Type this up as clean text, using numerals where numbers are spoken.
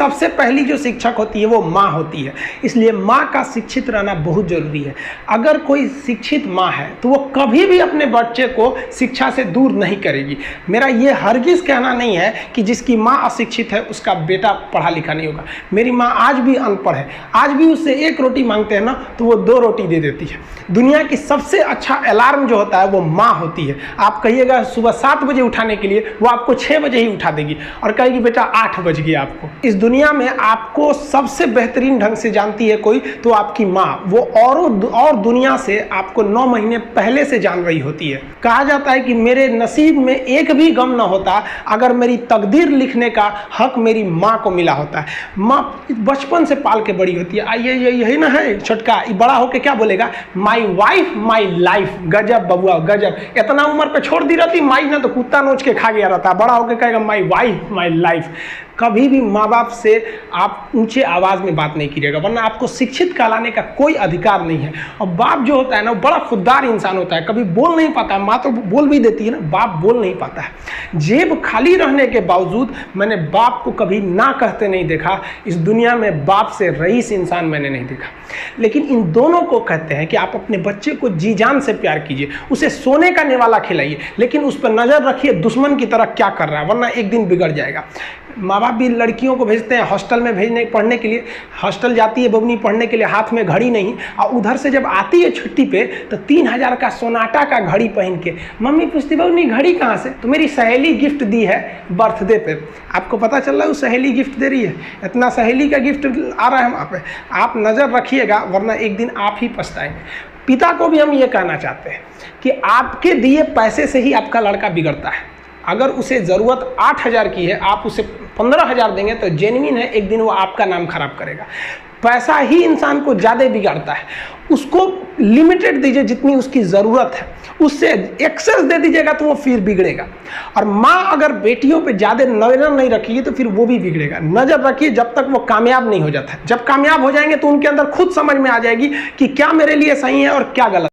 सबसे पहली जो शिक्षक होती है वो माँ होती है, इसलिए माँ का शिक्षित रहना बहुत जरूरी है। अगर कोई शिक्षित माँ है तो वो कभी भी अपने बच्चे को शिक्षा से दूर नहीं करेगी। मेरा ये हरगिज़ कहना नहीं है कि जिसकी माँ अशिक्षित है उसका बेटा पढ़ा लिखा नहीं होगा। मेरी माँ आज भी अनपढ़ है, आज भी उससे एक रोटी मांगते हैं ना तो वो 2 रोटी दे देती है। दुनिया की सबसे अच्छा अलार्म जो होता है वो माँ होती है। आप कहिएगा सुबह 7 बजे उठाने के लिए, वो आपको 6 बजे ही उठा देगी और कहेगी बेटा 8 बज गया आपको। इस दुनिया में आपको सबसे बेहतरीन ढंग से जानती है कोई तो आपकी माँ, वो और दुनिया से आपको 9 महीने पहले से जान रही होती है। कहा जाता है कि मेरे नसीब में एक भी गम ना होता अगर मेरी तकदीर लिखने का हक मेरी माँ को मिला होता है। माँ बचपन से पाल के बड़ी होती है। आइए यही ना है छोटका, बड़ा होके क्या बोलेगा, माई वाइफ माई लाइफ। गजब बबुआ गजब, इतना उम्र पे छोड़ दी रहती माई ना तो कुत्ता नोच के खा गया रहता, बड़ा होके कहेगा माई वाइफ माई लाइफ। कभी भी माँ बाप से आप ऊंचे आवाज़ में बात नहीं कीजिएगा, वरना आपको शिक्षित कहलाने का कोई अधिकार नहीं है। और बाप जो होता है ना, बड़ा खुददार इंसान होता है, कभी बोल नहीं पाता है। माँ तो बोल भी देती है ना, बाप बोल नहीं पाता है। जेब खाली रहने के बावजूद मैंने बाप को कभी ना कहते नहीं देखा। इस दुनिया में बाप से रईस इंसान मैंने नहीं देखा। लेकिन इन दोनों को कहते हैं कि आप अपने बच्चे को जी जान से प्यार कीजिए, उसे सोने का निवाला खिलाइए, लेकिन उस पर नज़र रखिए दुश्मन की तरह क्या कर रहा है, वरना एक दिन बिगड़ जाएगा। माँ बाप भी लड़कियों को भेजते हैं हॉस्टल में पढ़ने के लिए। हॉस्टल जाती है बबनी पढ़ने के लिए, हाथ में घड़ी नहीं, और उधर से जब आती है छुट्टी पे तो 3000 का सोनाटा का घड़ी पहन के मम्मी पूछती बबनी घड़ी कहाँ से, तो मेरी सहेली गिफ्ट दी है बर्थडे पे। आपको पता चल रहा है वो सहेली गिफ्ट दे रही है, इतना सहेली का गिफ्ट आ रहा है वहाँ पे। आप नज़र रखिएगा, वरना एक दिन आप ही पछताएंगे। पिता को भी हम ये कहना चाहते हैं कि आपके दिए पैसे से ही आपका लड़का बिगड़ता है। अगर उसे ज़रूरत 8000 की है, आप उसे 15000 देंगे तो जेन्युइन है, एक दिन वो आपका नाम खराब करेगा। पैसा ही इंसान को ज़्यादा बिगाड़ता है। उसको लिमिटेड दीजिए जितनी उसकी ज़रूरत है, उससे एक्सेस दे दीजिएगा तो वो फिर बिगड़ेगा। और माँ अगर बेटियों पे ज़्यादा नज़र नहीं रखिए तो फिर वो भी बिगड़ेगा। नज़र रखिए जब तक वो कामयाब नहीं हो जाता है। जब कामयाब हो जाएंगे तो उनके अंदर खुद समझ में आ जाएगी कि क्या मेरे लिए सही है और क्या गलत।